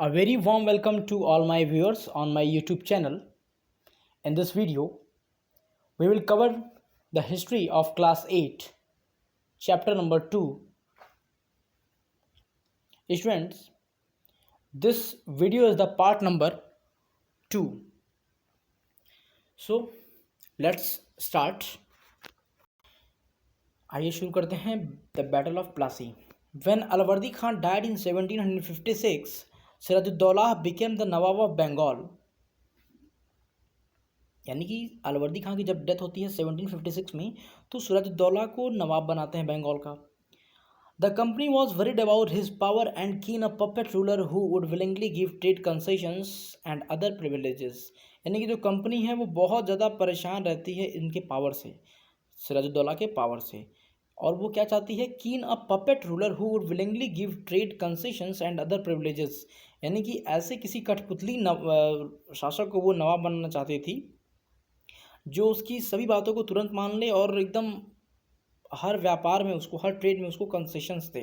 A very warm welcome to all my viewers on my YouTube channel. In this video, we will cover the history of class 8, chapter number 2. Students, this video is the part number 2. So, let's start. आइए शुरू करते हैं the battle of Plassey. When Alawardi Khan died in 1756, Sirajuddaulah became the Nawab of Bengal. यानी कि अलवर्दी खां की जब death होती है 1756 में तो सिराजुद्दौला को नवाब बनाते हैं बंगाल का. The company was worried about his power and keen a puppet ruler who would willingly give trade concessions and other privileges. यानी कि जो कंपनी है वो बहुत ज़्यादा परेशान रहती है इनके पावर से, सिराजुद्दौला के पावर से, और वो क्या चाहती है, कीन a puppet ruler who would willingly give trade concessions and other privileges. यानी कि ऐसे किसी कठपुतली शासक को वो नवाब बनाना चाहती थी जो उसकी सभी बातों को तुरंत मान ले और एकदम हर व्यापार में उसको, हर ट्रेड में उसको कंसेशंस दे.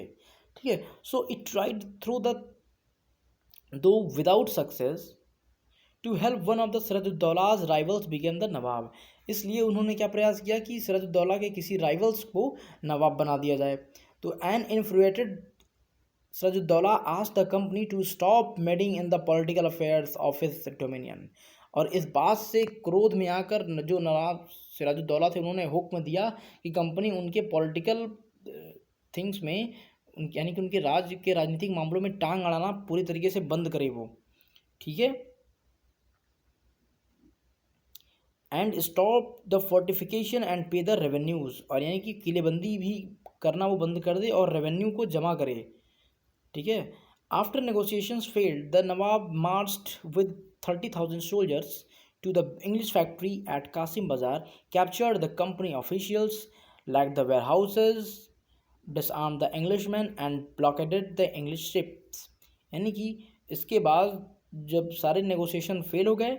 ठीक है. So it tried through the though without success to help one of the Sirajuddaulah's rivals became the nawab. इसलिए उन्होंने क्या प्रयास किया कि सिराजुद्दौला के किसी राइवल्स को नवाब बना दिया जाए. तो an infuriated Sirajuddaulah asked the company to stop meddling in the political affairs of his dominion. और इस बात से क्रोध में आकर जो नवाब सिराजुद्दौला थे उन्होंने हुक्म दिया कि कंपनी उनके पॉलिटिकल थिंग्स में यानी कि उनके राज्य के राजनीतिक मामलों में टांग अड़ाना पूरी तरीके से बंद करे वो. ठीक है. And stop the fortification and पे द रेवेन्यूज. और यानी कि किलेबंदी भी करना वो बंद कर दे और रेवेन्यू को जमा करे. ठीक है. After negotiations failed the Nawab marched with 30,000 soldiers to the English factory at Qasim Bazaar, captured the company officials, lacked the warehouses, disarmed the Englishmen and blockaded the English ships. यानी कि इसके बाद जब सारे नेगोशिएशन फेल हो गए,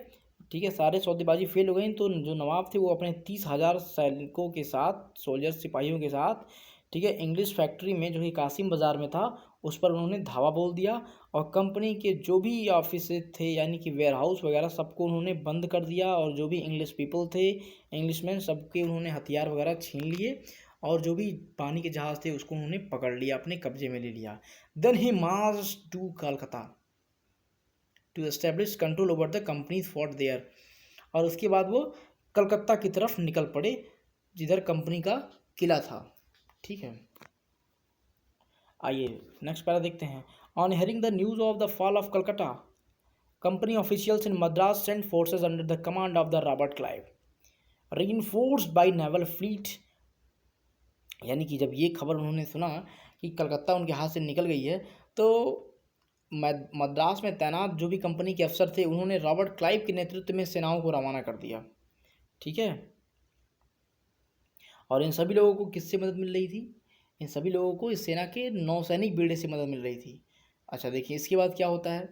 ठीक है, सारे सौदेबाजी फेल हो गई, तो जो नवाब थे वो अपने 30,000 सैनिकों के साथ, सोल्जर्स सिपाहियों के साथ, ठीक है, इंग्लिश फैक्ट्री में जो कि कासिम बाज़ार में था उस पर उन्होंने धावा बोल दिया और कंपनी के जो भी ऑफिस थे यानी कि वेयर हाउस वगैरह सबको उन्होंने बंद कर दिया और जो भी इंग्लिश पीपल थे, इंग्लिशमैन, सबके उन्होंने हथियार वगैरह छीन लिए और जो भी पानी के जहाज़ थे उसको उन्होंने पकड़ लिया, अपने कब्जे में ले लिया. Then he march to Calcutta to establish control over the company's fort there. और उसके बाद वो कलकत्ता की तरफ निकल पड़े जिधर कंपनी का किला था. ठीक है. आइए नेक्स्ट पैरा देखते हैं. On hearing the news of the fall of Calcutta, company officials in Madras sent forces under the command of the Robert Clive, reinforced by naval fleet. यानी कि जब ये खबर उन्होंने सुना कि कलकत्ता उनके हाथ से निकल गई है तो मद्रास में तैनात जो भी कंपनी के अफसर थे उन्होंने रॉबर्ट क्लाइव के नेतृत्व में सेनाओं को रवाना कर दिया. ठीक है. और इन सभी लोगों को किससे मदद मिल रही थी? इन सभी लोगों को इस सेना के नौसैनिक बेड़े से मदद मिल रही थी. अच्छा देखिए इसके बाद क्या होता है.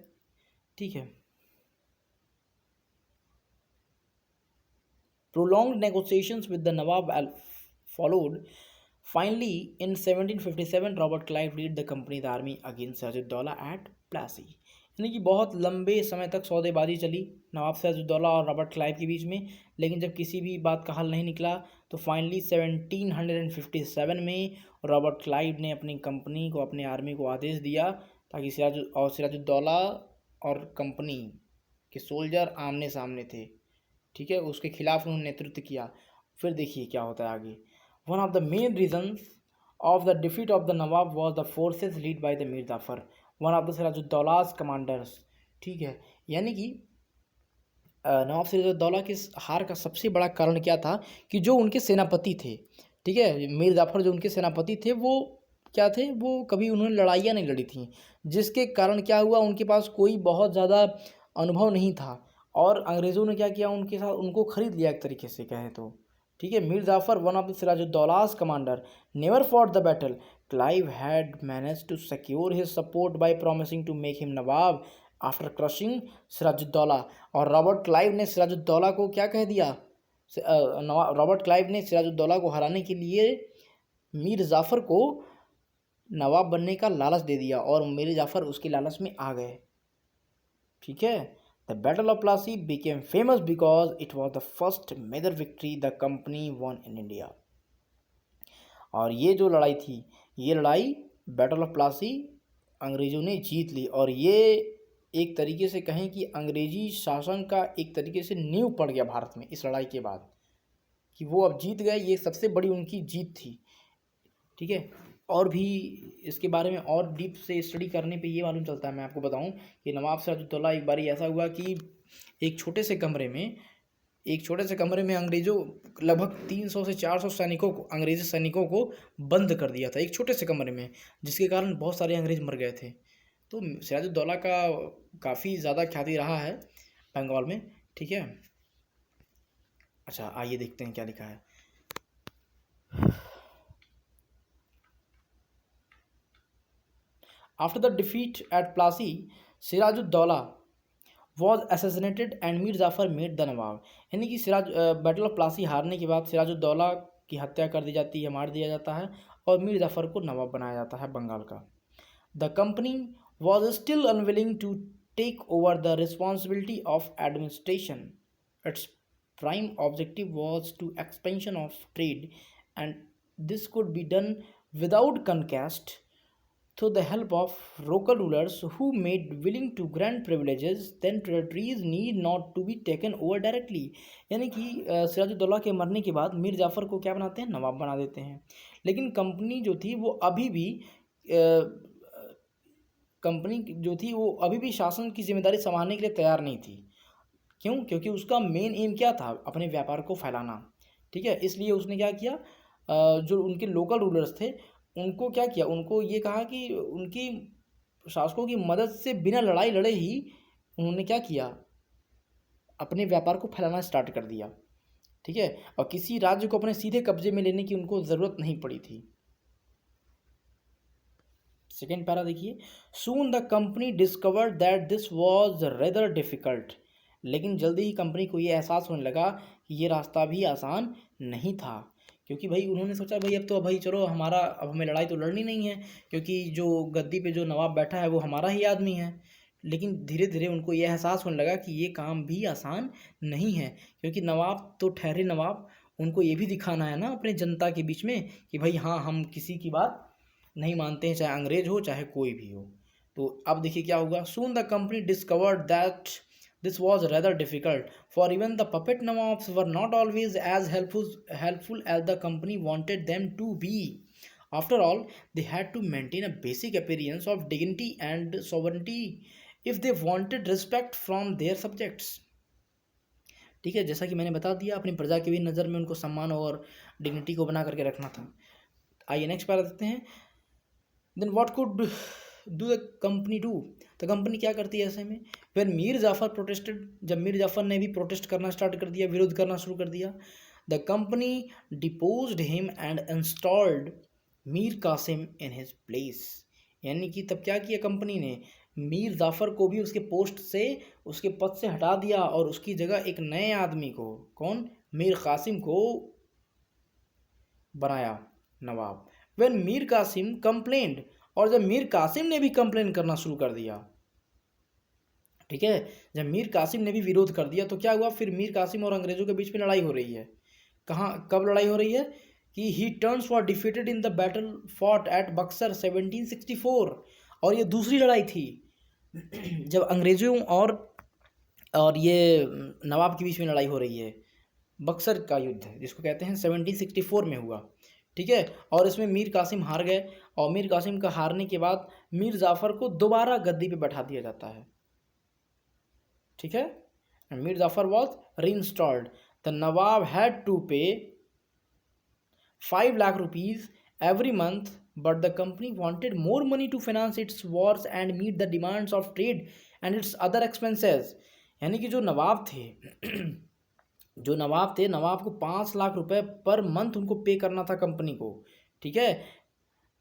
ठीक है. Prolonged negotiations with the nawab followed. Finally in 1757 Robert Clive lead the company the army against Sirajuddaulah at Plassey. यानी कि बहुत लंबे समय तक सौदेबाजी चली नवाब सिराजुद्दौला और रॉबर्ट क्लाइव के बीच में, लेकिन जब किसी भी बात का हल नहीं निकला तो फाइनली 1757 में रॉबर्ट क्लाइव ने अपनी कंपनी को, अपने आर्मी को आदेश दिया ताकि सिराजुद्दौला और कंपनी के सोल्जर आमने सामने थे. ठीक है. उसके खिलाफ उन्होंने नेतृत्व किया. फिर देखिए क्या होता है आगे. One of the main reasons of the defeat of the nawab was the forces lead by the Mir Jafar, one of the Sirajuddaulah's commanders. ठीक है. यानी कि नवाब सिराजुद्दौला के हार का सबसे बड़ा कारण क्या था कि जो उनके सेनापति थे, ठीक है, मीर जाफर जो उनके सेनापति थे वो क्या थे, वो कभी उन्होंने लड़ाइयाँ नहीं लड़ी थी, जिसके कारण क्या हुआ, उनके पास कोई बहुत ज़्यादा अनुभव नहीं था और अंग्रेज़ों ने क्या किया, उनके साथ उनको खरीद लिया एक तरीके से कहें तो. ठीक है. Mir Jafar, one of the Sirajuddaulah's commander, never fought the battle. Clive had manage to secure his support by promising to make him nawab after crushing Sirajuddaulah. और रॉबर्ट क्लाइव ने सिराजुद्दौला को क्या कह दिया, रॉबर्ट क्लाइव ने सिराजुद्दौला को हराने के लिए मीर जाफ़र को नवाब बनने का लालच दे दिया और मीर जाफ़र उसके लालच में आ गए. ठीक है। The battle of Plassey became famous because it was the first major victory the company won in India. और ये जो लड़ाई थी, ये लड़ाई बैटल ऑफ प्लासी अंग्रेज़ों ने जीत ली, और ये एक तरीके से कहें कि अंग्रेजी शासन का एक तरीके से नींव पड़ गया भारत में इस लड़ाई के बाद, कि वो अब जीत गए। ये सबसे बड़ी उनकी जीत थी। ठीक है। और भी इसके बारे में और डीप से स्टडी करने पे ये मालूम चलता है, मैं आपको बताऊं कि नवाब सिराजुद्दौला एक बारी ऐसा हुआ कि एक छोटे से कमरे में अंग्रेज़ों लगभग 300 से 400 सैनिकों को, अंग्रेज़ी सैनिकों को बंद कर दिया था एक छोटे से कमरे में, जिसके कारण बहुत सारे अंग्रेज़ मर गए थे। तो सिराजुद्दौला का काफ़ी ज़्यादा ख्याति रहा है बंगाल में। ठीक है। अच्छा, आइए देखते हैं क्या लिखा है। After the defeat at Plassey, Sirajuddaulah was assassinated and Mir Jafar made the nawab. यानी कि बैटल ऑफ प्लासी हारने के बाद सिराजुद्दौला की हत्या कर दी जाती है, मार दिया जाता है, और मीर जाफ़र को नवाब बनाया जाता है बंगाल का। The company was still unwilling to take over the responsibility of administration. Its prime objective was to expansion of trade, and this could be done without conquest through the help of local rulers who made willing to grant privileges, then territories need not to be taken over directly। यानी कि सिराजुद्दौला के मरने के बाद मीर जाफ़र को क्या बनाते हैं, नवाब बना देते हैं। लेकिन कंपनी जो थी वो अभी भी शासन की जिम्मेदारी संभालने के लिए तैयार नहीं थी। क्यों? क्योंकि उसका मेन एम क्या था, अपने व्यापार को फैलाना। ठीक है। इसलिए उसने क्या किया, जो उनके लोकल रूलर्स थे उनको क्या किया, उनको ये कहा कि उनकी शासकों की मदद से बिना लड़ाई लड़े ही उन्होंने क्या किया, अपने व्यापार को फैलाना स्टार्ट कर दिया। ठीक है। और किसी राज्य को अपने सीधे कब्जे में लेने की उनको ज़रूरत नहीं पड़ी थी। सेकेंड पैरा देखिए। Soon the company discovered that this was rather difficult. लेकिन जल्दी ही कंपनी को ये एहसास होने लगा कि ये रास्ता भी आसान नहीं था, क्योंकि भाई उन्होंने सोचा भाई अब तो भाई चलो हमारा, अब हमें लड़ाई तो लड़नी नहीं है, क्योंकि जो गद्दी पे जो नवाब बैठा है वो हमारा ही आदमी है। लेकिन धीरे धीरे उनको ये एहसास होने लगा कि ये काम भी आसान नहीं है, क्योंकि नवाब तो ठहरे नवाब, उनको ये भी दिखाना है ना अपने जनता के बीच में कि भाई हाँ, हम किसी की बात नहीं मानते हैं, चाहे अंग्रेज हो चाहे कोई भी हो। तो अब देखिए क्या होगा। Soon the company discovered that this was rather difficult, for even the puppet nawabs were not always as helpful as the company wanted them to be. After all, they had to maintain a basic appearance of dignity and sovereignty if they wanted respect from their subjects। ठीक है। जैसा कि मैंने बता दिया, अपनी प्रजा की भी नज़र में उनको सम्मान और डिग्निटी को बना करके रखना था। आइए नेक्स्ट पैरा देखते हैं। Then what could do the company do. तो कंपनी क्या करती है ऐसे में। फिर मीर जाफ़र प्रोटेस्टेड। जब मीर जाफ़र ने भी प्रोटेस्ट करना स्टार्ट कर दिया, विरोध करना शुरू कर दिया, the company deposed him and installed Mir Qasim in his place. यानी कि तब क्या किया कंपनी ने, मीर जाफ़र को भी उसके पोस्ट से, उसके पद से हटा दिया, और उसकी जगह एक नए आदमी को, कौन, मीर कासिम को बनाया नवाब। व्हेन मीर कासिम कंप्लेंड, और जब मीर कासिम ने भी कंप्लेन करना शुरू कर दिया, ठीक है, जब मीर कासिम ने भी विरोध कर दिया, तो क्या हुआ, फिर मीर कासिम और अंग्रेजों के बीच में लड़ाई हो रही है। कहाँ, कब लड़ाई हो रही है कि he turns were defeated in the battle fought at Buxar 1764। और ये दूसरी लड़ाई थी जब अंग्रेजों और ये नवाब के बीच में लड़ाई हो रही है। बक्सर का युद्ध है जिसको कहते हैं 1764 में हुआ। ठीक है। और इसमें मीर कासिम हार गए, और मीर कासिम का हारने के बाद मीर जाफ़र को दोबारा गद्दी पे बैठा दिया जाता है। ठीक है। Mir Jafar was reinstalled. The nawab had to pay 5 lakh rupees every month, but the company wanted more money to finance its wars and meet the demands of trade and its other expenses। यानी कि जो नवाब थे नवाब को 5 लाख रुपए पर मंथ उनको पे करना था कंपनी को। ठीक है।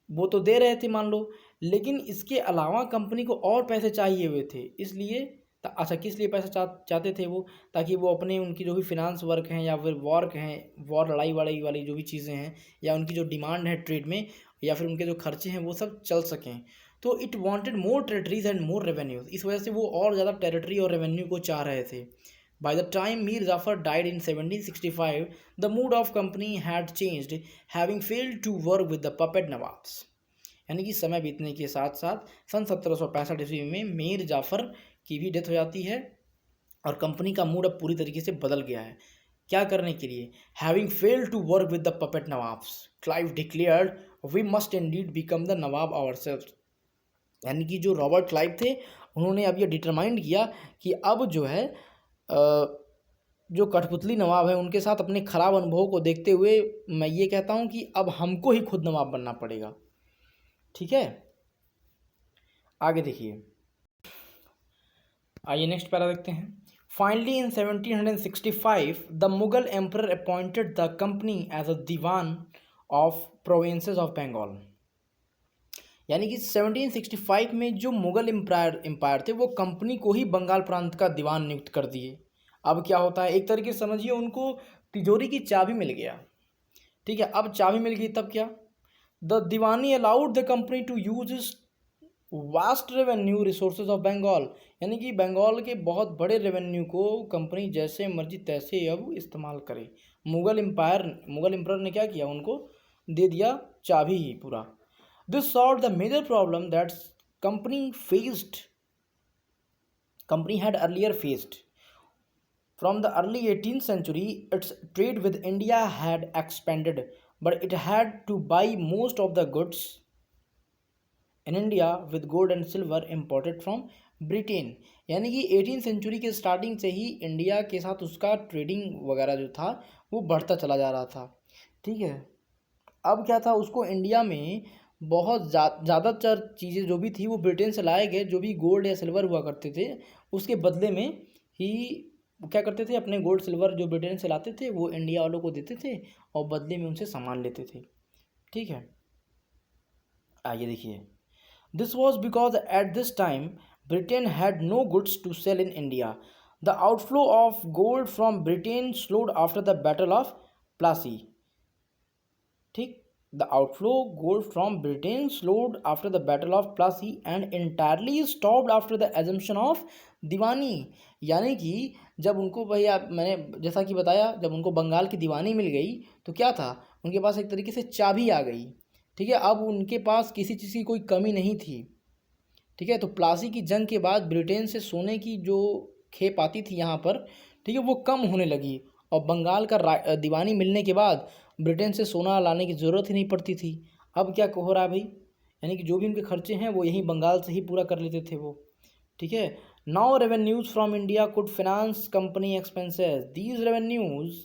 वो तो दे रहे थे मान लो, लेकिन इसके अलावा कंपनी को और पैसे चाहिए हुए थे। इसलिए अच्छा, किस लिए पैसा चाहते थे वो, ताकि वो अपने उनकी जो भी फिनांस वर्क हैं या फिर वॉर लड़ाई वाली जो भी चीज़ें हैं, या उनकी जो डिमांड है ट्रेड में, या फिर उनके जो खर्चे हैं वो सब चल सकें। तो it wanted more territories and more revenues, इस वजह से वो और ज़्यादा टेरिटरी और रेवेन्यू को चाह रहे थे. By the time Mir Jafar died in 1765 the mood of company had changed, having failed to work with the puppet nawabs. यानी कि समय बीतने के साथ साथ सन 1765 ईस्वी में मीर जाफर की भी डेथ हो जाती है और कंपनी का मूड अब पूरी तरीके से बदल गया है. क्या करने के लिए? Having failed to work with the puppet nawabs, Clive declared we must indeed become the nawab ourselves. यानी कि जो रॉबर्ट क्लाइव थे उन्होंने अब ये डिटरमाइंड किया कि अब जो है जो कठपुतली नवाब है उनके साथ अपने खराब अनुभवों को देखते हुए मैं ये कहता हूँ कि अब हमको ही खुद नवाब बनना पड़ेगा. ठीक है, आगे देखिए, आइए नेक्स्ट पैरा देखते हैं. Finally, in 1765, the Mughal emperor appointed the company as a diwan of provinces of Bengal. यानी कि 1765 में जो मुगल एम्पायर थे वो कंपनी को ही बंगाल प्रांत का दीवान नियुक्त कर दिए. अब क्या होता है, एक तरीके से समझिए उनको तिजोरी की चाबी मिल गया. ठीक है, अब चाबी मिल गई तब क्या, the Diwani allowed the company to use is vast revenue resources of Bengal. यानी कि बंगाल के बहुत बड़े रेवेन्यू को कंपनी जैसे मर्जी तैसे अब इस्तेमाल करे. मुगल एम्पायर ने क्या किया, उनको दे दिया चाबी ही पूरा. This solved the major problem that company had earlier faced. From the early 18th century, its trade with India had expanded, but it had to buy most of the goods in India with gold and silver imported from Britain. यानी कि 18th century के starting से ही India के साथ उसका trading वगैरह जो था वो बढ़ता चला जा रहा था. ठीक है, अब क्या था, उसको इंडिया में बहुत ज़्यादातर चीज़ें जो भी थी वो ब्रिटेन से लाए गए. जो भी गोल्ड या सिल्वर हुआ करते थे उसके बदले में ही क्या करते थे, अपने गोल्ड सिल्वर जो ब्रिटेन से लाते थे वो इंडिया वालों को देते थे और बदले में उनसे सामान लेते थे. ठीक है, आइए देखिए, this was because at this time Britain had no goods to sell in India. The outflow of gold from Britain slowed after the battle of Plassey. ठीक, the outflow gold from Britain slowed after the battle of Plassey and entirely stopped after the assumption of दीवानी. यानी कि जब उनको भैया मैंने जैसा कि बताया, जब उनको बंगाल की दीवानी मिल गई तो क्या था, उनके पास एक तरीके से चाबी आ गई. ठीक है, अब उनके पास किसी चीज़ की कोई कमी नहीं थी. ठीक है, तो प्लासी की जंग के बाद ब्रिटेन से सोने की जो खेप आती थी यहाँ पर, ठीक है, वो कम होने लगी और बंगाल का दीवानी मिलने के बाद ब्रिटेन से सोना लाने की ज़रूरत ही नहीं पड़ती थी. अब क्या हो रहा है भाई, यानी कि जो भी उनके खर्चे हैं वो यहीं बंगाल से ही पूरा कर लेते थे वो. ठीक है, now revenues from India could finance company expenses. These revenues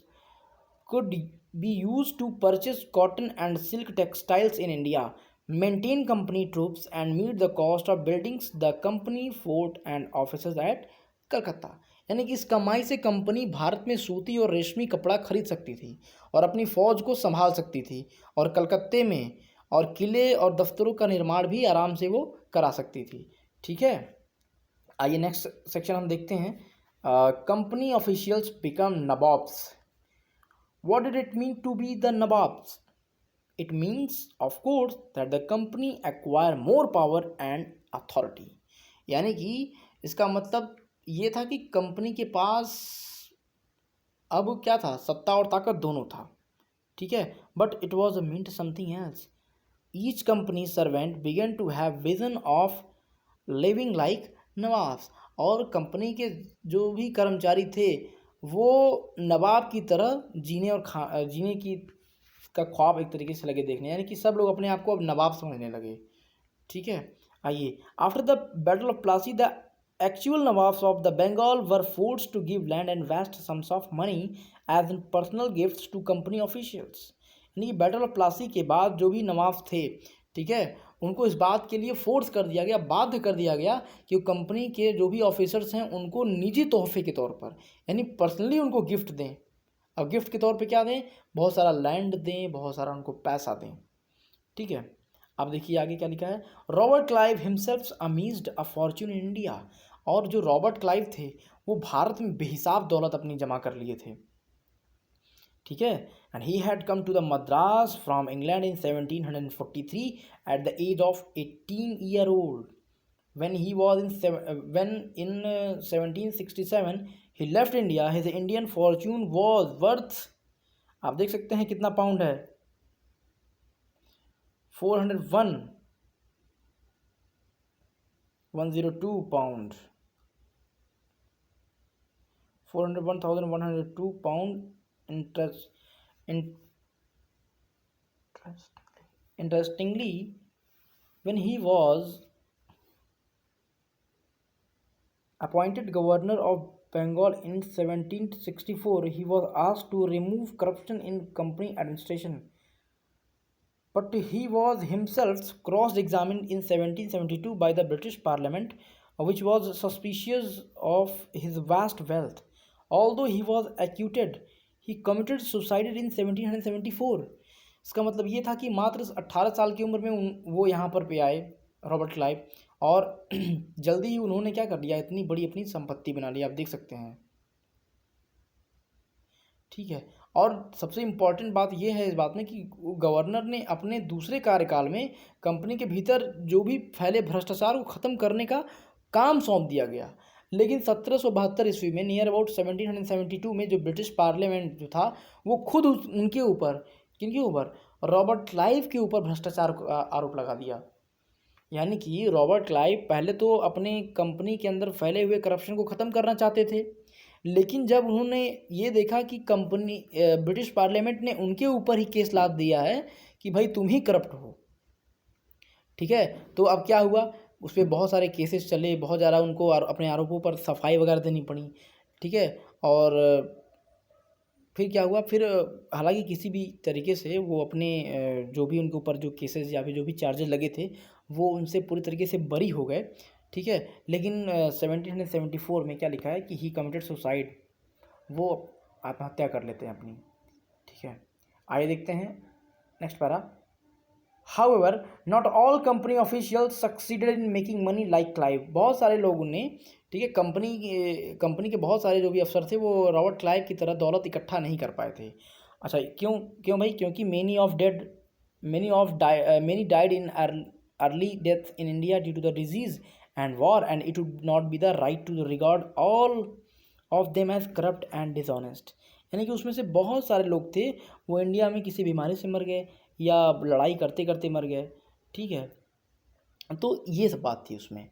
could be use to purchase cotton and silk textiles in India, maintain company troops and meet the cost of buildings the company fort and offices at Calcutta. यानी कि इस कमाई से company Bharat में सूती और रेशमी कपड़ा खरीद सकती थी और अपनी फ़ौज को संभाल सकती थी और कलकत्ते में और किले और दफ्तरों का निर्माण भी आराम से वो करा सकती थी. ठीक है, आइए नेक्स्ट सेक्शन हम देखते हैं. Company officials become nawabs. What did it mean to be the nawabs? It means of course that the company acquire more power and authority. यानी कि इसका मतलब ये था कि कंपनी के पास अब क्या था, सत्ता और ताकत दोनों था. ठीक है, but it was a meant something else. Each company servant began to have vision of living like nawabs. और कंपनी के जो भी कर्मचारी थे वो नवाब की तरह जीने और जीने की का ख्वाब एक तरीके से लगे देखने. यानी कि सब लोग अपने आप को अब नवाब समझने लगे. ठीक है, आइए, after the battle of Plassey the actual Nawabs of the Bengal were forced to give land and vast sums of money as in personal gifts to company officials. यानी कि बैटल ऑफ प्लासी के बाद जो भी नवाब थे, ठीक है, उनको इस बात के लिए फोर्स कर दिया गया, बाध्य कर दिया गया कि वो कंपनी के जो भी ऑफिसर्स हैं उनको निजी तोहफे के तौर पर यानी पर्सनली उनको गिफ्ट दें. अब गिफ्ट के तौर पे क्या दें, बहुत सारा लैंड दें, बहुत सारा उनको पैसा दें. ठीक है, अब देखिए आगे क्या लिखा है. Robert Clive himself amassed a fortune in India. और जो रॉबर्ट क्लाइव थे वो भारत में बेहिसाब दौलत अपनी जमा कर लिए थे. ठीक है। And he had come to the Madras from England in 1743 at the age of 18 year old. when he was in when in 1767 he left India. His Indian fortune was worth, आप देख सकते हैं कितना पाउंड है, 401,102 pound, 401,102 pound. Interestingly, when he was appointed governor of Bengal in 1764, he was asked to remove corruption in company administration, but he was himself cross-examined in 1772 by the British Parliament, which was suspicious of his vast wealth. Although he was acquitted, he committed suicide in 1774. इसका मतलब ये था कि मात्र 18 साल की उम्र में वो यहाँ पर पे आए रॉबर्ट क्लाइव, और जल्दी ही उन्होंने क्या कर लिया, इतनी बड़ी अपनी संपत्ति बना ली, आप देख सकते हैं। ठीक है। और सबसे इम्पॉर्टेंट बात यह है इस बात में कि गवर्नर ने अपने दूसरे कार्यकाल में कंपनी के भीतर जो भी फैले भ्रष्टाचार को ख़त्म करने का काम सौंप दिया गया। लेकिन 1772 ईस्वी में नियर अबाउट 1772 में जो ब्रिटिश पार्लियामेंट जो था वो खुद उनके ऊपर, किनके ऊपर, रॉबर्ट क्लाइव के ऊपर भ्रष्टाचार का आरोप लगा दिया। यानी कि रॉबर्ट क्लाइव पहले तो अपने कंपनी के अंदर फैले हुए करप्शन को ख़त्म करना चाहते थे, लेकिन जब उन्होंने ये देखा कि कंपनी ब्रिटिश पार्लियामेंट ने उनके ऊपर ही केस लाद दिया है कि भाई तुम ही करप्ट हो, ठीक है, तो अब क्या हुआ, उस पर बहुत सारे केसेस चले, बहुत ज़्यादा उनको अपने आरोपों पर सफाई वगैरह देनी पड़ी। ठीक है। और फिर क्या हुआ, फिर हालांकि किसी भी तरीके से वो अपने जो भी उनके ऊपर जो केसेस या फिर जो भी चार्जेस लगे थे वो उनसे पूरी तरीके से बरी हो गए। ठीक है। लेकिन 1774 में क्या लिखा है कि ही कमिटेड सुसाइड, वो आत्महत्या कर लेते हैं अपनी। ठीक है। आइए देखते हैं next para. However, not all company officials succeeded in making money like Clive. बहुत सारे लोगों ने, ठीक है, कंपनी के बहुत सारे जो भी अफसर थे वो रॉबर्ट क्लाइव की तरह दौलत इकट्ठा नहीं कर पाए थे। अच्छा, क्यों भाई? क्योंकि many died in early death in India due to the disease and war, and it would not be the right to regard all of them as corrupt and dishonest. यानी कि उसमें से बहुत सारे लोग थे वो इंडिया में किसी बीमारी से मर गए या लड़ाई करते करते मर गए। ठीक है। तो ये सब बात थी उसमें,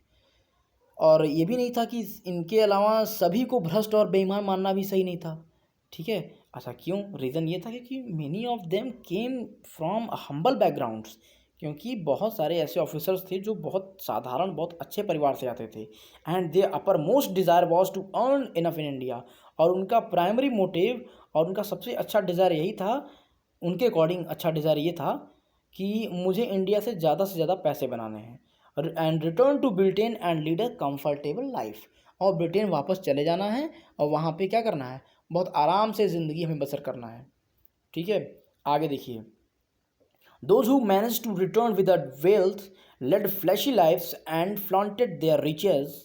और ये भी नहीं था कि इनके अलावा सभी को भ्रष्ट और बेईमान मानना भी सही नहीं था। ठीक है। अच्छा, क्यों? रीज़न ये था क्योंकि many of them came from humble backgrounds, क्योंकि बहुत सारे ऐसे ऑफिसर्स थे जो बहुत साधारण, बहुत अच्छे परिवार से आते थे। And their uppermost desire was to earn enough in India, और उनका प्राइमरी मोटिव और उनका सबसे अच्छा डिज़ायर यही था, उनके अकॉर्डिंग अच्छा डिज़ायर ये था कि मुझे इंडिया से ज़्यादा पैसे बनाने हैं, and return to Britain and lead a comfortable life, और ब्रिटेन वापस चले जाना है और वहाँ पे क्या करना है, बहुत आराम से ज़िंदगी हमें बसर करना है। ठीक है। आगे देखिए, those who manage to return with wealth led flashy lives and flaunted their riches,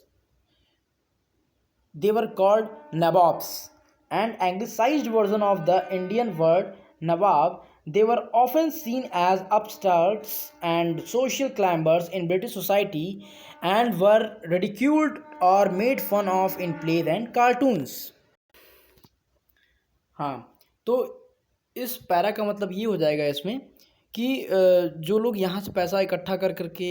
they were called nabobs, and anglicized version of the Indian word nawab. They were often seen as upstarts and social climbers in British society and were ridiculed or made fun of in plays and cartoons. हाँ, तो इस para का मतलब ये हो जाएगा इसमें कि जो लोग यहाँ से पैसा इकट्ठा कर करके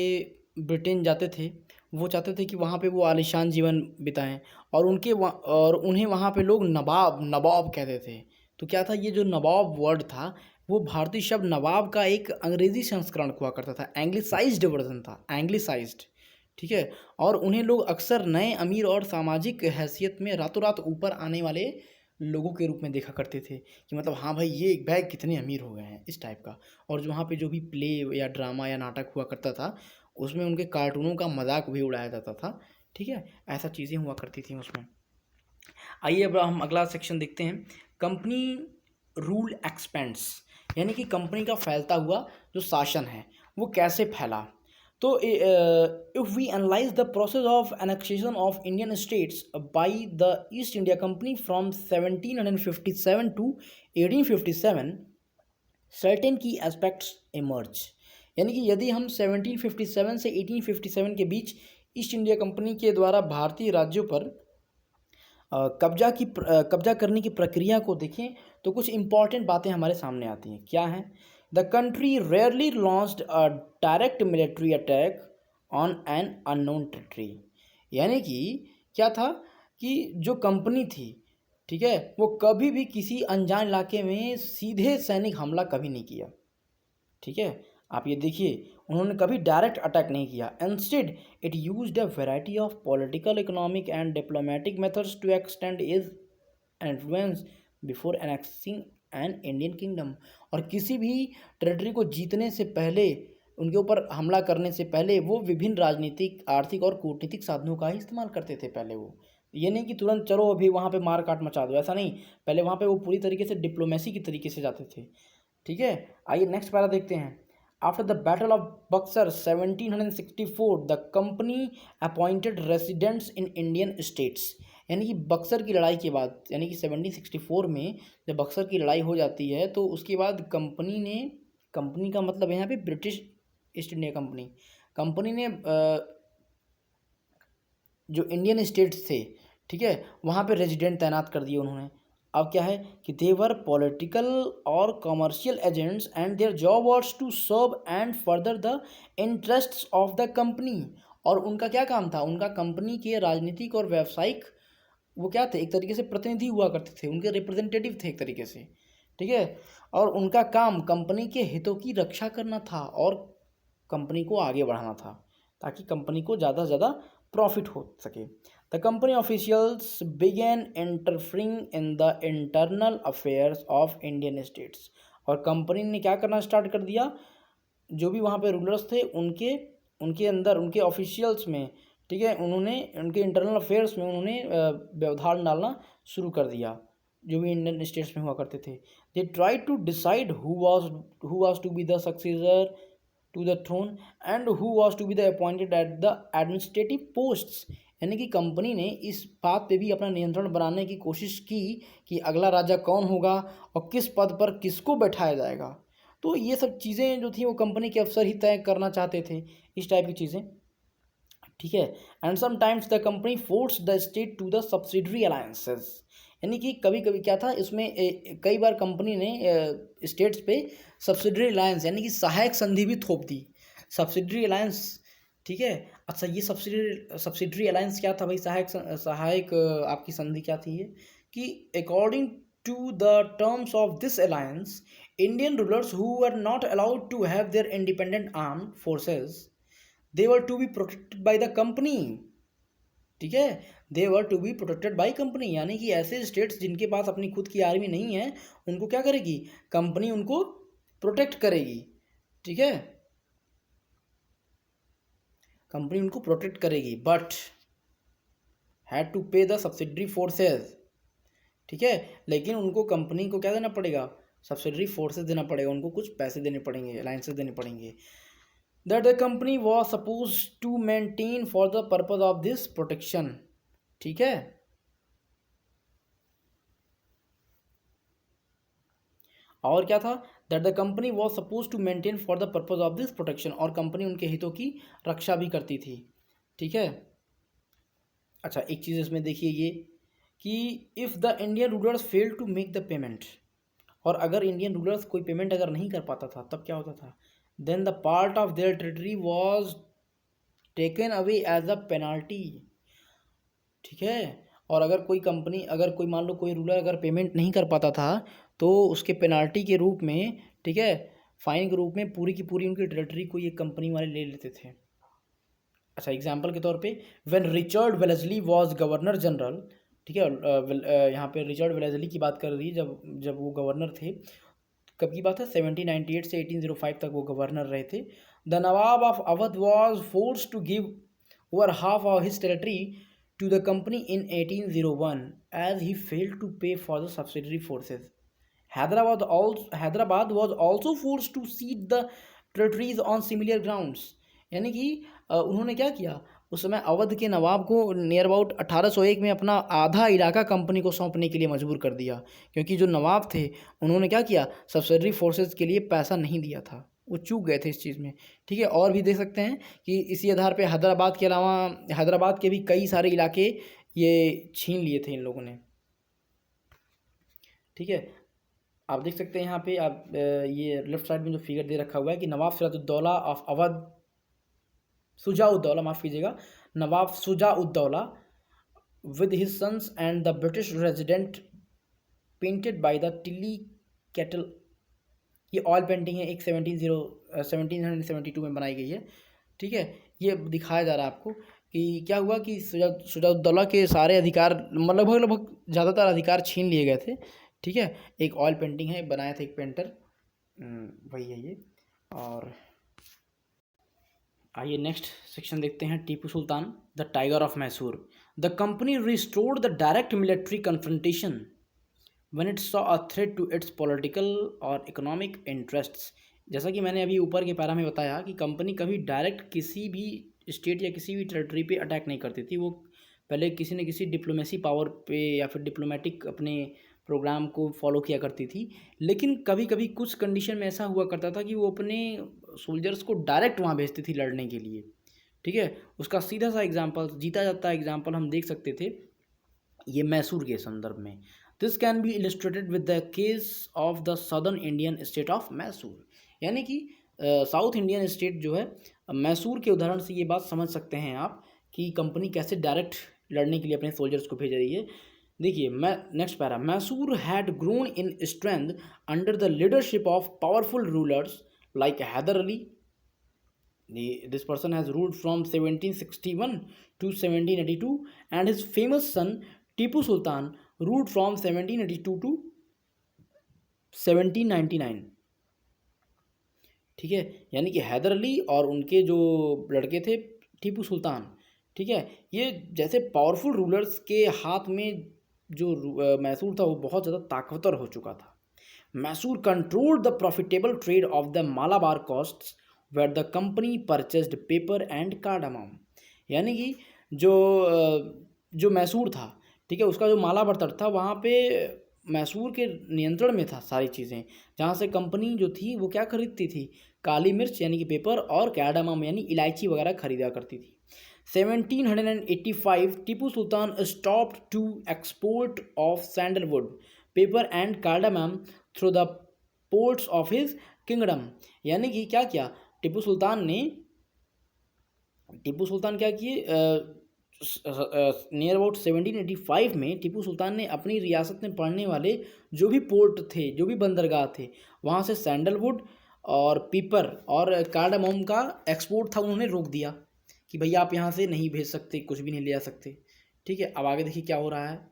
ब्रिटेन जाते थे वो चाहते थे कि वहाँ पे वो आलीशान जीवन बिताएं, और उन्हें वहाँ पे लोग नवाब कहते थे। तो क्या था, ये जो नवाब वर्ड था वो भारतीय शब्द नवाब का एक अंग्रेज़ी संस्करण हुआ करता था, एंग्लिसाइज्ड वर्जन था, एंग्लिसाइज्ड। ठीक है। और उन्हें लोग अक्सर नए अमीर और सामाजिक हैसियत में रातों रात ऊपर आने वाले लोगों के रूप में देखा करते थे कि मतलब हाँ भाई ये एक बैग कितने अमीर हो गए हैं, इस टाइप का। और जो वहाँ पे जो भी प्ले या ड्रामा या नाटक हुआ करता था उसमें उनके कार्टूनों का मजाक भी उड़ाया जाता था। ठीक है। ऐसा चीज़ें हुआ करती थी उसमें। आइए अब हम अगला सेक्शन देखते हैं, कंपनी रूल एक्सपेंड्स, यानी कि कंपनी का फैलता हुआ जो शासन है वो कैसे फैला। तो if we analyze the process of annexation of Indian states by the East India Company from 1757 to 1857, certain key aspects emerge. यानी कि यदि हम 1757 से 1857 के बीच ईस्ट इंडिया कंपनी के द्वारा भारतीय राज्यों पर कब्जा करने की प्रक्रिया को देखें तो कुछ इंपॉर्टेंट बातें हमारे सामने आती हैं. क्या हैं? The country rarely launched a direct military attack on an unknown territory. यानी कि क्या था कि जो कंपनी थी, ठीक है, वो कभी भी किसी अनजान इलाके में सीधे सैनिक हमला कभी नहीं किया. ठीक है, आप ये देखिए, उन्होंने कभी डायरेक्ट अटैक नहीं किया. Instead it used a variety of political, economic and diplomatic methods to extend is influence before annexing an Indian kingdom. और किसी भी टेरिटरी को जीतने से पहले, उनके ऊपर हमला करने से पहले वो विभिन्न राजनीतिक, आर्थिक और कूटनीतिक साधनों का ही इस्तेमाल करते थे. पहले वो ये नहीं कि तुरंत चलो अभी वहाँ पे मार काट मचा दो, ऐसा नहीं. पहले वहाँ पे वो पूरी तरीके से डिप्लोमेसी की तरीके से जाते थे. ठीक है, आइए नेक्स्ट पैरा देखते हैं. After the battle of Buxar 1764 the company appointed residents in Indian states. यानी कि बक्सर की लड़ाई के बाद, यानी कि 1764 में जब बक्सर की लड़ाई हो जाती है तो उसके बाद कंपनी का मतलब यहाँ पे ब्रिटिश ईस्ट इंडिया कंपनी ने जो इंडियन स्टेट्स थे, ठीक है, वहाँ पे रेजिडेंट तैनात कर दिए उन्होंने. अब क्या है कि दे वर पॉलिटिकल और commercial agents and their job was to serve and further the interests of the company. और उनका क्या काम था? उनका कंपनी के राजनीतिक और व्यावसायिक वो क्या थे, एक तरीके से प्रतिनिधि हुआ करते थे, उनके रिप्रेजेंटेटिव थे एक तरीके से. ठीक है, और उनका काम कंपनी के हितों की रक्षा करना था और कंपनी को आगे बढ़ाना था ताकि कंपनी को ज़्यादा से ज़्यादा प्रॉफिट हो सके. The company officials began interfering in the internal affairs of Indian states. और कंपनी ने क्या करना स्टार्ट कर दिया? जो भी वहाँ पे रूलर्स थे उनके अंदर, उनके ऑफिशियल्स में, ठीक है, उन्होंने उनके इंटरनल अफेयर्स में उन्होंने व्यवधान डालना शुरू कर दिया जो भी इंडियन स्टेट्स में हुआ करते थे. They try to decide who was to be the successor to the throne and who was to be the appointed at the administrative posts. यानी कि कंपनी ने इस बात पे भी अपना नियंत्रण बनाने की कोशिश की कि अगला राजा कौन होगा और किस पद पर किसको बैठाया जाएगा. तो ये सब चीज़ें जो थी वो कंपनी के अफसर ही तय करना चाहते थे, इस टाइप की चीज़ें. ठीक है, and sometimes the company force the state to the subsidiary alliances. यानी कि कभी कभी क्या था इसमें, कई बार कंपनी ने स्टेट्स पे सब्सिडरी अलायंस यानी कि सहायक संधि भी थोप दी. सब्सिडरी अलायंस, ठीक है. अच्छा, ये सब्सिडरी अलायंस क्या था भाई? सहायक आपकी संधि क्या थी ये? कि according to the terms of this alliance Indian rulers who were not allowed to have their independent armed forces, they were to be protected by the company. ठीक है, they were to be protected by company. यानी कि ऐसे states जिनके पास अपनी खुद की army नहीं है उनको क्या करेगी? कंपनी उनको प्रोटेक्ट करेगी. ठीक है, कंपनी उनको प्रोटेक्ट करेगी बट हैड टू पे द सब्सिडरी फोर्सेस. ठीक है, लेकिन उनको कंपनी को क्या देना पड़ेगा? सब्सिडरी फोर्सेस देना पड़ेगा, उनको कुछ पैसे देने पड़ेंगे, अलायंसेस देने पड़ेंगे. That the company was supposed to maintain for the purpose of this protection. ठीक है, और क्या था? That the company was supposed to maintain for the purpose of this protection. और कंपनी उनके हितों की रक्षा भी करती थी. ठीक है. अच्छा, एक चीज़ इसमें देखिए ये कि if the Indian rulers fail to make the payment, और अगर इंडियन रूलर्स कोई पेमेंट अगर नहीं कर पाता था तब क्या होता था? then the part of their territory was taken away as a penalty. ठीक है, और अगर कोई मान लो कोई रूलर अगर पेमेंट नहीं कर पाता था तो उसके पेनाल्टी के रूप में, ठीक है, फाइन के रूप में पूरी की पूरी उनकी टेरिटरी को ये कंपनी वाले ले लेते थे. अच्छा, एग्जाम्पल के तौर पे when Richard Wellesley was governor general, ठीक है, यहाँ पे रिचर्ड वेलेस्ली की बात कर रही है जब वो गवर्नर थे. कब की बात है? 1798 से 1805 तक वो गवर्नर रहे थे. The nawab of Awadh was force to give over half of his territory to the company in 1801 as he failed to pay for the subsidiary forces. Hyderabad was also force to cede the territories on similar grounds. यानी कि उन्होंने क्या किया, उस समय अवध के नवाब को near about 1801 में अपना आधा इलाका कंपनी को सौंपने के लिए मजबूर कर दिया, क्योंकि जो नवाब थे उन्होंने क्या किया, सब्सिडरी फोर्सेस के लिए पैसा नहीं दिया था, वो चूक गए थे इस चीज़ में। ठीक है, और भी देख सकते हैं कि इसी आधार पे हैदराबाद के अलावा हैदराबाद के भी कई सारे इलाके ये छीन लिए थे इन लोगों ने। ठीक है, आप देख सकते हैं यहाँ पे आप ये लेफ्ट साइड में जो फिगर दे रखा हुआ है कि नवाब सिराजुद्दौला ऑफ अवध, शुजाउद्दौला, माफ़ कीजिएगा, nawab Shujauddaula with his sons and the British resident painted by the Tilly Kettle. ये ऑयल पेंटिंग है, एक 1772 में बनाई गई है। ठीक है, ये दिखाया जा रहा है आपको कि क्या हुआ कि शुजाउद्दौला के सारे अधिकार लगभग लगभग ज़्यादातर अधिकार छीन लिए गए थे। ठीक है, एक ऑयल पेंटिंग है, बनाया था एक पेंटर, वही है ये। और आइए नेक्स्ट सेक्शन देखते हैं, Tipu Sultan the tiger of Mysore. The company restored the direct military confrontation when it saw a threat to its political और इकोनॉमिक इंटरेस्ट्स। जैसा कि मैंने अभी ऊपर के पैरा में बताया कि कंपनी कभी डायरेक्ट किसी भी स्टेट या किसी भी टेरिटरी पे अटैक नहीं करती थी, वो पहले किसी न किसी डिप्लोमेसी पावर पे या फिर डिप्लोमेटिक अपने प्रोग्राम को फॉलो किया करती थी। लेकिन कभी कभी कुछ कंडीशन में ऐसा हुआ करता था कि वो अपने सोल्जर्स को डायरेक्ट वहाँ भेजती थी लड़ने के लिए। ठीक है, उसका सीधा सा एग्जाम्पल, जीता जाता एग्जाम्पल हम देख सकते थे ये मैसूर के संदर्भ में। This can be illustrated with the case of the southern Indian state of Mysore. यानी कि साउथ इंडियन स्टेट जो है मैसूर के उदाहरण से ये बात समझ सकते हैं आप कि कंपनी कैसे डायरेक्ट लड़ने के लिए अपने सोल्जर्स को भेज रही है। देखिए, मैं next para, Mysore had grown in strength under the leadership of powerful rulers like Hyder Ali. This person has ruled from 1761 to 1782 and his famous son Tipu Sultan ruled from 1782 to 1799। ठीक है, यानी कि हैदर अली और उनके जो लड़के थे टीपू सुल्तान, ठीक है, ये जैसे पावरफुल रूलर्स के हाथ में जो मैसूर था वो बहुत ज़्यादा ताकतवर हो चुका था। Mysore controlled the profitable trade of the Malabar coasts where the company purchased pepper and cardamom. यानी कि जो मैसूर था, ठीक है, उसका जो मालाबार तट था वहाँ पे मैसूर के नियंत्रण में था सारी चीज़ें, जहाँ से कंपनी जो थी वो क्या खरीदती थी, काली मिर्च यानी कि पेपर और कार्डामम यानी इलायची वगैरह खरीदा करती थी। 1785 Tipu Sultan stopped to export of sandalwood, pepper and cardamom through the ports of his kingdom. यानी कि क्या किया टीपू सुल्तान क्या किए, नियर अबाउट 1785 में टीपू सुल्तान ने अपनी रियासत में पड़ने वाले जो भी पोर्ट थे, जो भी बंदरगाह थे, वहाँ से सैंडलवुड और पीपर और कार्डामम का एक्सपोर्ट था उन्होंने रोक दिया कि भैया आप यहाँ से नहीं भेज सकते, कुछ भी नहीं ले आ सकते। ठीक है, अब आगे देखिए क्या हो रहा है।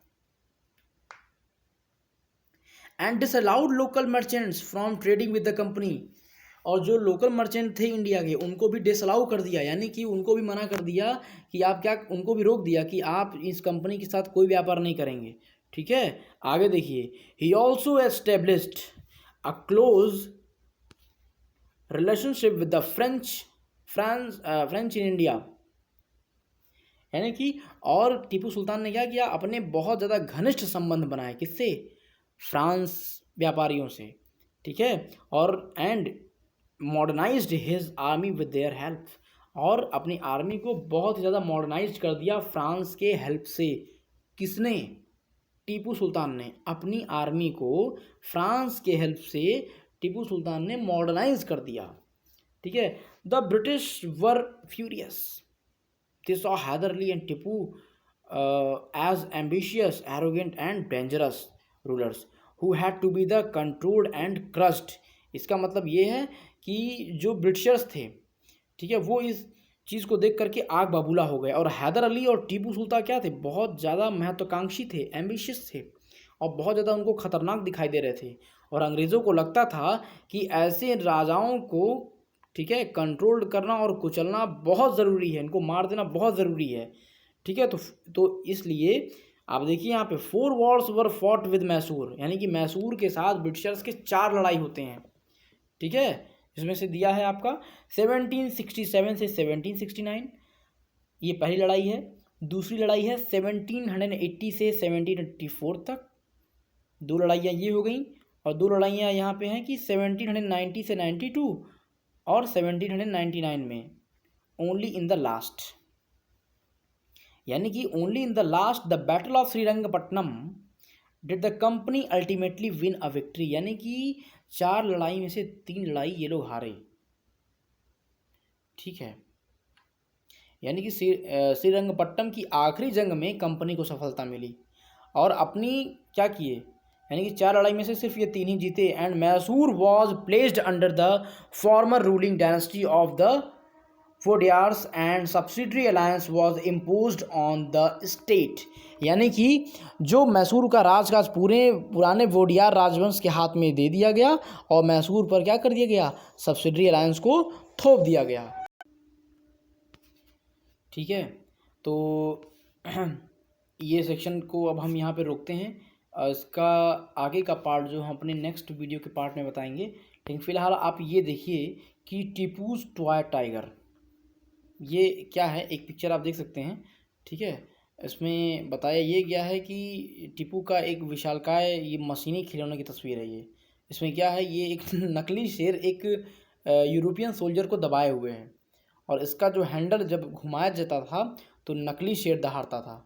And disallowed local merchants from trading with the company. और जो लोकल मर्चेंट थे इंडिया के उनको भी डिसअलाउ कर दिया, यानी कि उनको भी मना कर दिया कि आप क्या, उनको भी रोक दिया कि आप इस कंपनी के साथ कोई व्यापार नहीं करेंगे। ठीक है, आगे देखिए, he also established a close relationship with the French in India. यानी कि और टीपू सुल्तान ने क्या किया, अपने बहुत ज़्यादा घनिष्ठ संबंध बनाए, किससे, फ्रांस व्यापारियों से। ठीक है, और and modernised his army with their help, और अपनी आर्मी को बहुत ही ज़्यादा मॉडर्नाइज कर दिया फ्रांस के हेल्प से। किसने, टीपू सुल्तान ने अपनी आर्मी को फ्रांस के हेल्प से टीपू सुल्तान ने मॉडर्नाइज कर दिया। ठीक है, the British were furious, they saw Hyder Ali and Tipu as ambitious, arrogant and dangerous rulers who had to be the controlled and crushed. इसका मतलब ये है कि जो ब्रिटिशर्स थे, ठीक है, वो इस चीज़ को देख करके आग बबूला हो गए। और हैदर अली और टीपू सुल्तान क्या थे, बहुत ज़्यादा महत्वाकांक्षी थे, एम्बिशियस थे, और बहुत ज़्यादा उनको खतरनाक दिखाई दे रहे थे। और अंग्रेज़ों को लगता था कि ऐसे राजाओं को, ठीक है, कंट्रोल करना और कुचलना बहुत ज़रूरी है, इनको मार देना बहुत ज़रूरी है। ठीक है, तो इसलिए आप देखिए यहाँ पे 4 Wars were fought with Mysore, यानी कि मैसूर के साथ ब्रिटिशर्स के 4 लड़ाई होते हैं। ठीक है, इसमें से दिया है आपका 1767 से 1769, ये पहली लड़ाई है। दूसरी लड़ाई है 1780 से 1784 तक, दो लड़ाइयाँ ये हो गई। और दो लड़ाइयाँ यहाँ पे हैं कि 1790 से 92 और 1799 में। ओनली इन द लास्ट, यानी कि only in the last the battle of Srirangapatnam did the company ultimately win a victory, यानी कि 4 लड़ाई में से 3 लड़ाई ये लोग हारे। ठीक है, यानी कि श्रीरंगपट्टनम की आखिरी जंग में कंपनी को सफलता मिली और अपनी क्या किए, यानी कि 4 लड़ाई में से सिर्फ ये 3 ही जीते। And Mysore was placed under the former ruling dynasty of the Wodeyars and subsidiary alliance was imposed on the state, यानी कि जो मैसूर का राजकाज पुराने वोडियार राजवंश के हाथ में दे दिया गया और मैसूर पर क्या कर दिया गया, सब्सिडरी अलायंस को थोप दिया गया। ठीक है, तो ये सेक्शन को अब हम यहाँ पे रोकते हैं। इसका आगे का पार्ट जो हम अपने नेक्स्ट वीडियो के पार्ट में बताएंगे। लेकिन फ़िलहाल आप ये देखिए कि टीपूज टॉय टाइगर, ये क्या है, एक पिक्चर आप देख सकते हैं। ठीक है, इसमें बताया ये गया है कि टीपू का एक विशालकाय ये मशीनी खिलौने की तस्वीर है। ये इसमें क्या है, ये एक नकली शेर एक यूरोपियन सोल्जर को दबाए हुए है और इसका जो हैंडल जब घुमाया जाता था तो नकली शेर दहाड़ता था।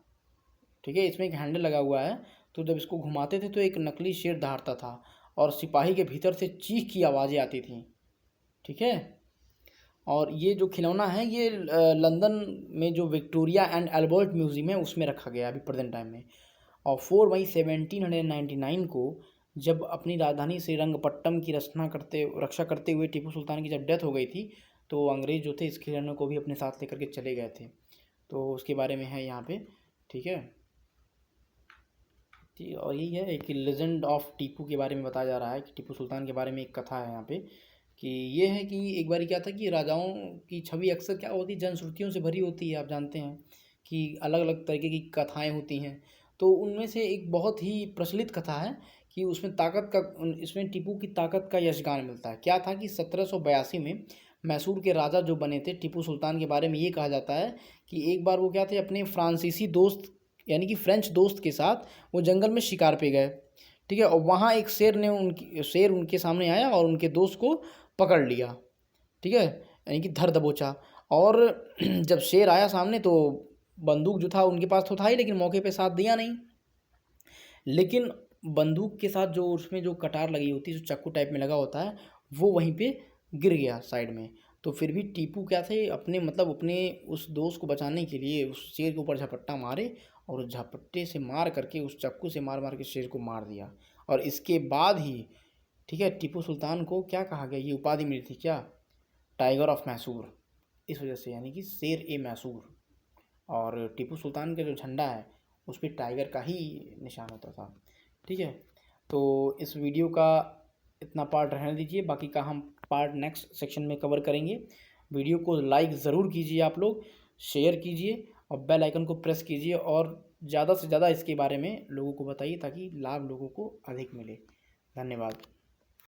ठीक है, इसमें एक हैंडल लगा हुआ है, तो जब इसको घुमाते थे तो एक नकली शेर दहाड़ता था और सिपाही के भीतर से चीख की आवाज़ें आती थी। ठीक है, और ये जो खिलौना है ये लंदन में जो विक्टोरिया एंड अल्बर्ट म्यूज़ियम है उसमें रखा गया अभी प्रेजेंट टाइम में। और 4 मई 1799 को जब अपनी राजधानी श्रीरंगपट्टनम की रक्षा करते हुए टीपू सुल्तान की जब डेथ हो गई थी तो अंग्रेज़ जो थे इस खिलौने को भी अपने साथ लेकर के चले गए थे। तो उसके बारे में है यहाँ पे। ठीक है, और यही है कि लेजेंड ऑफ टीपू के बारे में बताया जा रहा है कि टीपू सुल्तान के बारे में एक कथा है यहाँ पे कि ये है कि एक बार क्या था कि राजाओं की छवि अक्सर क्या होती है, जनश्रुतियों से भरी होती है। आप जानते हैं कि अलग अलग तरीके की कथाएं होती हैं, तो उनमें से एक बहुत ही प्रचलित कथा है कि इसमें टीपू की ताकत का यशगान मिलता है। क्या था कि 1782 में मैसूर के राजा जो बने थे टीपू सुल्तान के बारे में ये कहा जाता है कि एक बार वो क्या थे अपने फ्रांसीसी दोस्त यानी कि फ्रेंच दोस्त के साथ वो जंगल में शिकार पे गए। ठीक है, और वहाँ एक शेर उनके सामने आया और उनके दोस्त को पकड़ लिया। ठीक है, यानी कि धर दबोचा। और जब शेर आया सामने तो बंदूक जो था उनके पास तो था ही, लेकिन मौके पे साथ दिया नहीं। लेकिन बंदूक के साथ जो उसमें जो कटार लगी होती है, जो चाकू टाइप में लगा होता है, वो वहीं पे गिर गया साइड में। तो फिर भी टीपू क्या थे अपने उस दोस्त को बचाने के लिए उस शेर के ऊपर झपट्टा मारे और उस झपट्टे से मार करके उस चाकू से मार मार के शेर को मार दिया। और इसके बाद ही ठीक है टीपू सुल्तान को क्या कहा गया, ये उपाधि मिली थी क्या, टाइगर ऑफ मैसूर, इस वजह से, यानी कि शेर ए मैसूर। और टीपू सुल्तान का जो झंडा है उस पर टाइगर का ही निशान होता था। ठीक है, तो इस वीडियो का इतना पार्ट रहने दीजिए, बाकी का हम पार्ट नेक्स्ट सेक्शन में कवर करेंगे। वीडियो को लाइक ज़रूर कीजिए, आप लोग शेयर कीजिए और बेल आइकन को प्रेस कीजिए और ज़्यादा से ज़्यादा इसके बारे में लोगों को बताइए ताकि लाभ लोगों को अधिक मिले। धन्यवाद।